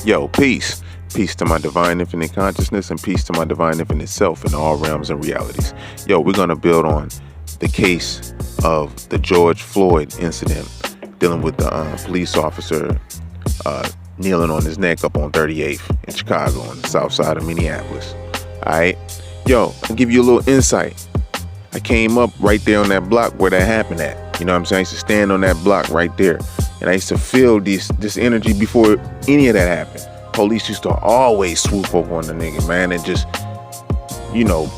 Yo, peace. Peace to my divine infinite consciousness and peace to my divine infinite self in all realms and realities. Yo, we're going to build on the case of the George Floyd incident, dealing with the police officer kneeling on his neck up on 38th in Chicago on the south side of Minneapolis. Alright? Yo, I'll give you a little insight. I came up right there on that block where that happened at. You know what I'm saying? I used to stand on that block right there. And I used to feel this energy before any of that happened. Police used to always swoop over on the nigga, man, and just, you know,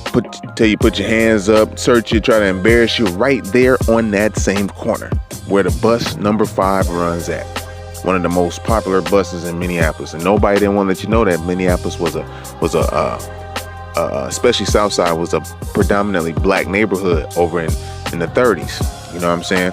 tell you put your hands up, search you, try to embarrass you right there on that same corner where the bus number 5 runs at. One of the most popular buses in Minneapolis. And nobody didn't want to let you know that Minneapolis was especially Southside, was a predominantly black neighborhood over in the 30s. You know what I'm saying?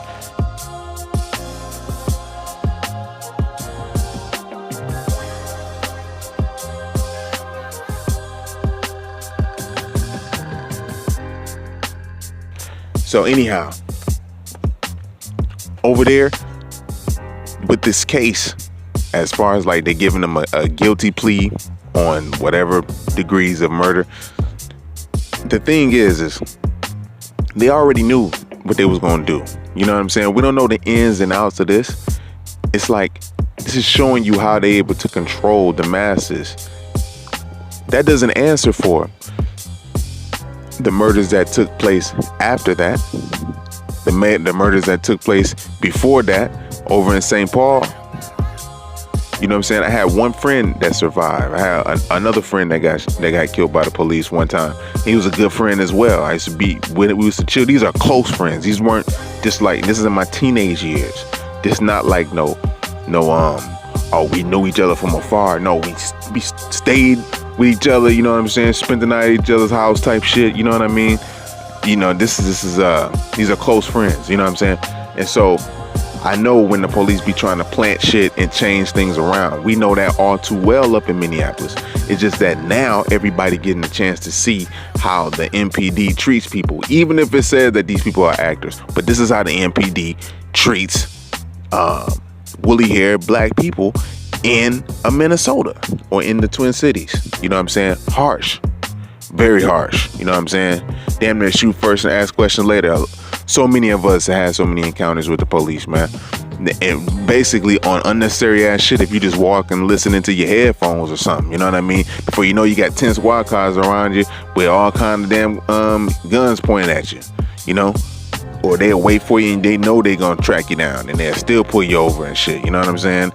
So anyhow, over there with this case, as far as like they're giving them a guilty plea on whatever degrees of murder, the thing is they already knew what they was gonna do. You know what I'm saying? We don't know the ins and outs of this. It's like, this is showing you how they're able to control the masses. That doesn't answer for the murders that took place after that, the murders that took place before that over in St. Paul. You know what I'm saying? I had one friend that survived. I had another friend that got killed by the police one time. He was a good friend as well. I used to be with it. We used to chill. These are close friends. These weren't just like, this is in my teenage years. This not like oh, we knew each other from afar. No, we stayed with each other, you know what I'm saying? Spent the night at each other's house type shit, you know what I mean? You know, these are close friends, you know what I'm saying? And so I know when the police be trying to plant shit and change things around. We know that all too well up in Minneapolis. It's just that now everybody getting a chance to see how the MPD treats people, even if it says that these people are actors. But this is how the MPD treats woolly-haired black people in Minnesota or in the Twin Cities. You know what I'm saying? Harsh. Very harsh. You know what I'm saying? Damn near shoot first and ask questions later. So many of us have had so many encounters with the police, man. And basically on unnecessary ass shit, if you just walk and listen into your headphones or something, you know what I mean? Before you know, you got 10 squad cars around you with all kind of damn guns pointing at you, you know? Or they'll wait for you and they know they're gonna track you down and they'll still pull you over and shit, you know what I'm saying?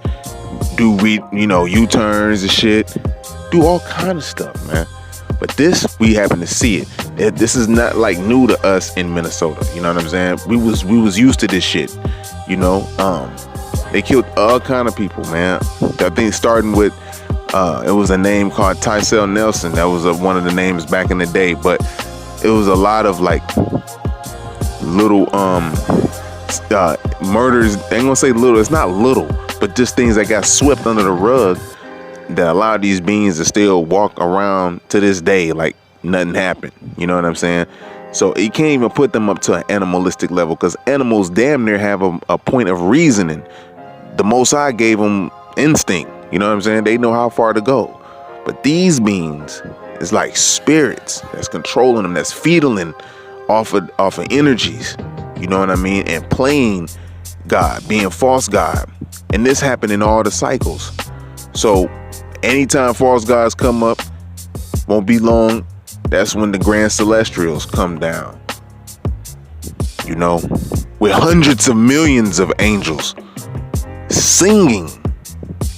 Do U-turns and shit. Do all kind of stuff, man. But this, we happen to see it. This is not like new to us in Minnesota. You know what I'm saying? We was used to this shit. You know, they killed all kind of people, man. I think starting with it was a name called Tysell Nelson. That was one of the names back in the day. But it was a lot of like little murders. I ain't gonna say little. It's not little, but just things that got swept under the rug that allow these beings to still walk around to this day like nothing happened. You know what I'm saying? So you can't even put them up to an animalistic level, because animals damn near have a point of reasoning. The Most High gave them instinct. You know what I'm saying? They know how far to go. But these beings, it's like spirits that's controlling them, that's feeding off of energies. You know what I mean? And playing God, being false God. And this happened in all the cycles. So anytime false gods come up, won't be long, that's when the grand celestials come down. You know, with hundreds of millions of angels singing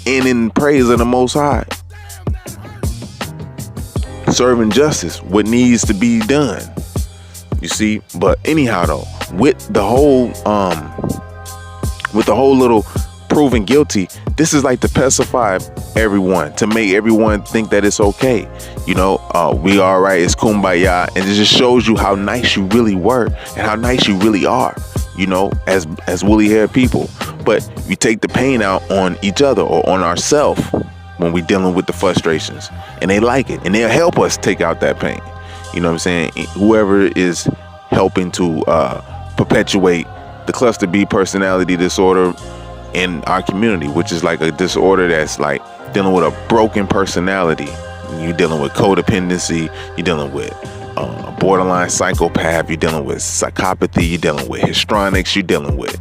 and in praise of the Most High, serving justice, what needs to be done. You see? But anyhow though, with the whole little proven guilty, this is like to pacify everyone, to make everyone think that it's okay. You know, we all right, it's kumbaya, and it just shows you how nice you really were and how nice you really are, you know, as woolly haired people. But we take the pain out on each other or on ourselves when we're dealing with the frustrations, and they like it and they'll help us take out that pain. You know what I'm saying? Whoever is helping to perpetuate the cluster B personality disorder in our community, which is like a disorder that's like dealing with a broken personality, you're dealing with codependency, you're dealing with a borderline psychopath, you're dealing with psychopathy, you're dealing with histrionics, you're dealing with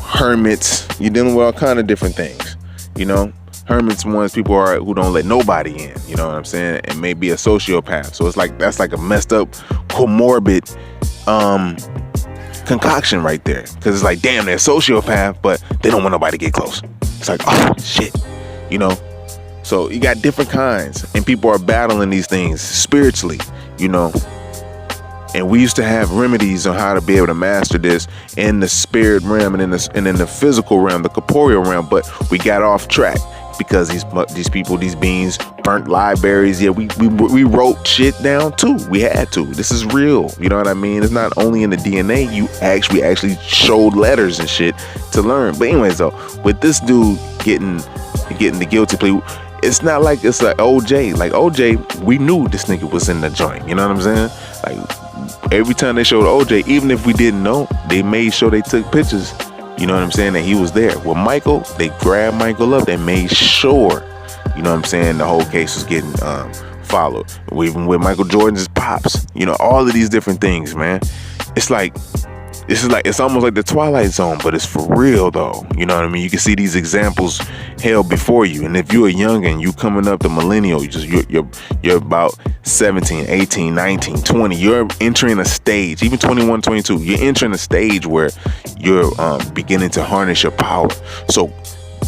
hermits, you're dealing with all kind of different things. Hermits ones people are who don't let nobody in, you know what I'm saying, and maybe a sociopath. So it's like that's like a messed up comorbid concoction right there, because it's like, damn, they're a sociopath, but they don't want nobody to get close. It's like, oh shit, so you got different kinds, and people are battling these things spiritually, and we used to have remedies on how to be able to master this in the spirit realm and in the physical realm, the corporeal realm, but we got off track because these people, these beings burnt libraries. Yeah, we wrote shit down too. We had to. This is real. You know what I mean? It's not only in the DNA. We actually showed letters and shit to learn. But anyways, though, with this dude getting the guilty plea, it's not like it's like OJ. Like OJ, we knew this nigga was in the joint. You know what I'm saying? Like every time they showed OJ, even if we didn't know, they made sure they took pictures. You know what I'm saying? That he was there. With Michael, they grabbed Michael up. They made sure, you know what I'm saying, the whole case was getting followed. Even with Michael Jordan's pops, all of these different things, man. It's almost like the Twilight Zone, but it's for real though. You know what I mean? You can see these examples held before you. And if you're a youngin', you coming up the millennial, you're about 17, 18, 19, 20. You're entering a stage, even 21, 22. You're entering a stage where you're beginning to harness your power. So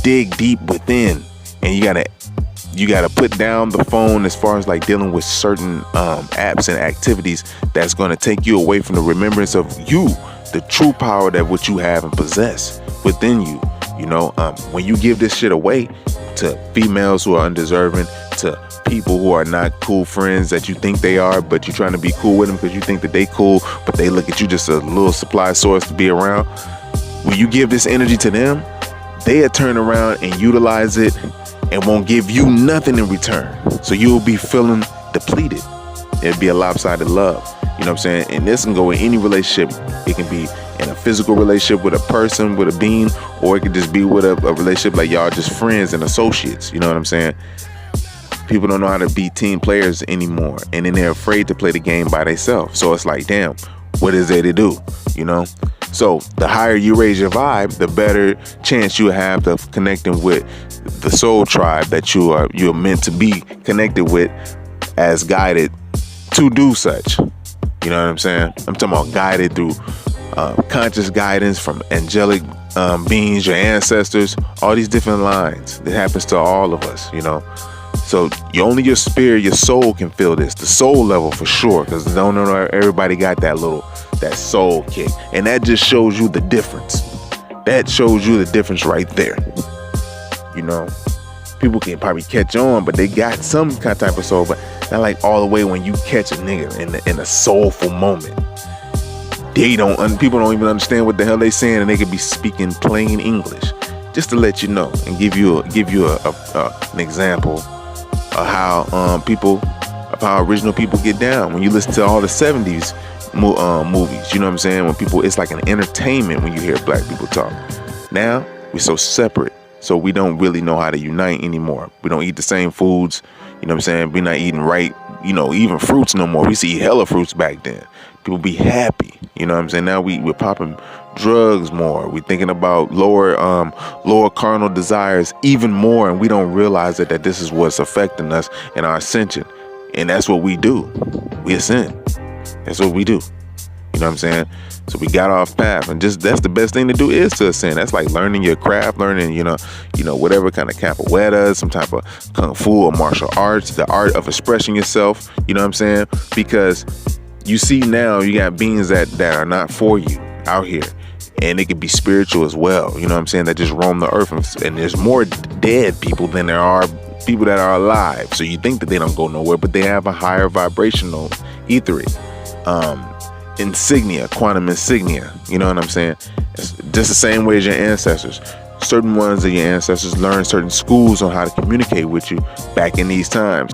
dig deep within, and you gotta put down the phone as far as like dealing with certain apps and activities that's gonna take you away from the remembrance of you, the true power that what you have and possess within you. When you give this shit away to females who are undeserving, to people who are not cool friends that you think they are, but you're trying to be cool with them because you think that they cool, but they look at you just a little supply source to be around. When you give this energy to them, they'll turn around and utilize it and won't give you nothing in return. So you'll be feeling depleted. It'll be a lopsided love. You know what I'm saying? And this can go in any relationship. It can be in a physical relationship with a person, with a being, or it could just be with a relationship like y'all just friends and associates. You know what I'm saying? People don't know how to be team players anymore, and then they're afraid to play the game by themselves. So it's like, damn, what is there to do? So the higher you raise your vibe, the better chance you have of connecting with the soul tribe that you're meant to be connected with, as guided to do such. You know what I'm saying? I'm talking about guided through conscious guidance from angelic beings, your ancestors, all these different lines. It happens to all of us, So only your spirit, your soul can feel this. The soul level for sure, because don't know everybody got that soul kick, and that just shows you the difference. That shows you the difference right there. People can probably catch on, but they got some kind of type of soul, but not like all the way when you catch a nigga in a soulful moment. People don't even understand what the hell they saying, and they could be speaking plain English. Just to let you know and give you an example of how original people get down. When you listen to all the 70s movies, you know what I'm saying? When people, it's like an entertainment when you hear black people talk. Now we're so separate, so we don't really know how to unite anymore. We don't eat the same foods. You know what I'm saying? We're not eating right. Even fruits no more. We used to eat hella fruits back then. People be happy. You know what I'm saying? Now we're popping drugs more. We're thinking about lower carnal desires even more, and we don't realize that this is what's affecting us in our ascension. And that's what we do. We ascend. That's what we do. You know what I'm saying? So we got off path, and that's the best thing to do is to ascend. That's like learning your craft, learning, whatever kind of capoeira, some type of kung fu or martial arts, the art of expressing yourself. You know what I'm saying? Because you see now you got beings that are not for you out here, and it could be spiritual as well. You know what I'm saying? That just roam the earth, and there's more dead people than there are people that are alive. So you think that they don't go nowhere, but they have a higher vibrational etheric insignia, quantum insignia. You know what I'm saying? It's just the same way as your ancestors. Certain ones of your ancestors learned certain schools on how to communicate with you back in these times.